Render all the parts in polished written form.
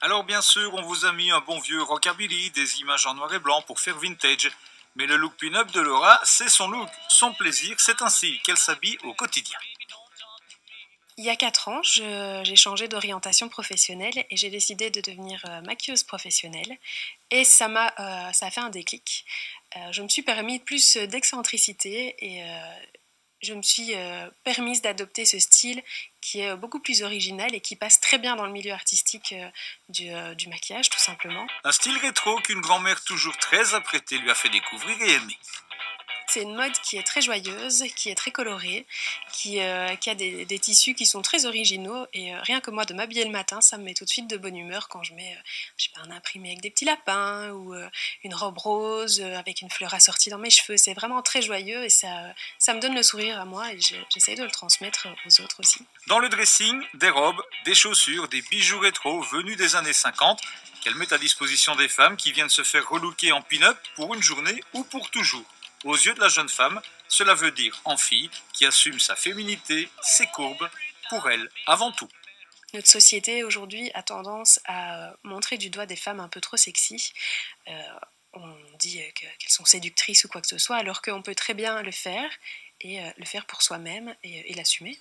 Alors bien sûr, on vous a mis un bon vieux rockabilly, des images en noir et blanc pour faire vintage. Mais le look pin-up de Laura, c'est son look, son plaisir, c'est ainsi qu'elle s'habille au quotidien. Il y a 4 ans, j'ai changé d'orientation professionnelle et j'ai décidé de devenir maquilleuse professionnelle. Et ça a fait un déclic. Je me suis permis plus d'excentricité et je me suis permise d'adopter ce style qui est beaucoup plus original et qui passe très bien dans le milieu artistique du maquillage, tout simplement. Un style rétro qu'une grand-mère toujours très apprêtée lui a fait découvrir et aimer. C'est une mode qui est très joyeuse, qui est très colorée, qui a des tissus qui sont très originaux. Et rien que moi, de m'habiller le matin, ça me met tout de suite de bonne humeur quand je mets, je sais pas, un imprimé avec des petits lapins ou une robe rose avec une fleur assortie dans mes cheveux. C'est vraiment très joyeux et ça me donne le sourire à moi et j'essaie de le transmettre aux autres aussi. Dans le dressing, des robes, des chaussures, des bijoux rétro venus des années 50 qu'elle met à disposition des femmes qui viennent se faire relooker en pin-up pour une journée ou pour toujours. Aux yeux de la jeune femme, cela veut dire en fille qui assume sa féminité, ses courbes, pour elle avant tout. Notre société aujourd'hui a tendance à montrer du doigt des femmes un peu trop sexy. On dit qu'elles sont séductrices ou quoi que ce soit, alors qu'on peut très bien le faire et le faire pour soi-même et l'assumer.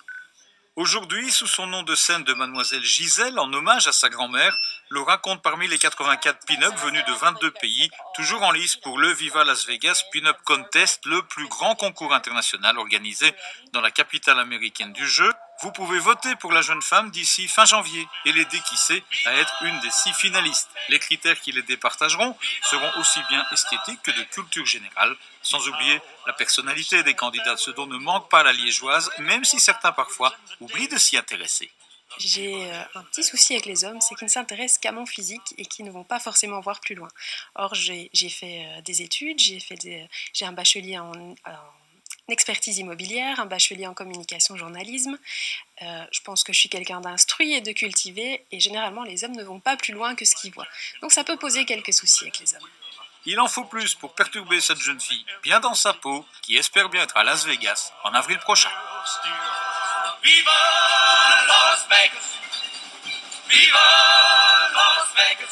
Aujourd'hui, sous son nom de scène de Mademoiselle Gisèle, en hommage à sa grand-mère, Laura compte parmi les 84 pin-up venus de 22 pays, toujours en lice pour le Viva Las Vegas Pin-Up Contest, le plus grand concours international organisé dans la capitale américaine du jeu. Vous pouvez voter pour la jeune femme d'ici fin janvier et l'aider, qui sait, à être une des 6 finalistes. Les critères qui les départageront seront aussi bien esthétiques que de culture générale, sans oublier la personnalité des candidats, ce dont ne manque pas la liégeoise, même si certains parfois oublient de s'y intéresser. J'ai un petit souci avec les hommes, c'est qu'ils ne s'intéressent qu'à mon physique et qu'ils ne vont pas forcément voir plus loin. Or, j'ai fait des études, j'ai un bachelier en expertise immobilière, un bachelier en communication journalisme. Je pense que je suis quelqu'un d'instruit et de cultivé, et généralement les hommes ne vont pas plus loin que ce qu'ils voient. Donc ça peut poser quelques soucis avec les hommes. Il en faut plus pour perturber cette jeune fille, bien dans sa peau, qui espère bien être à Las Vegas en avril prochain. Viva Las Vegas! Viva Las Vegas!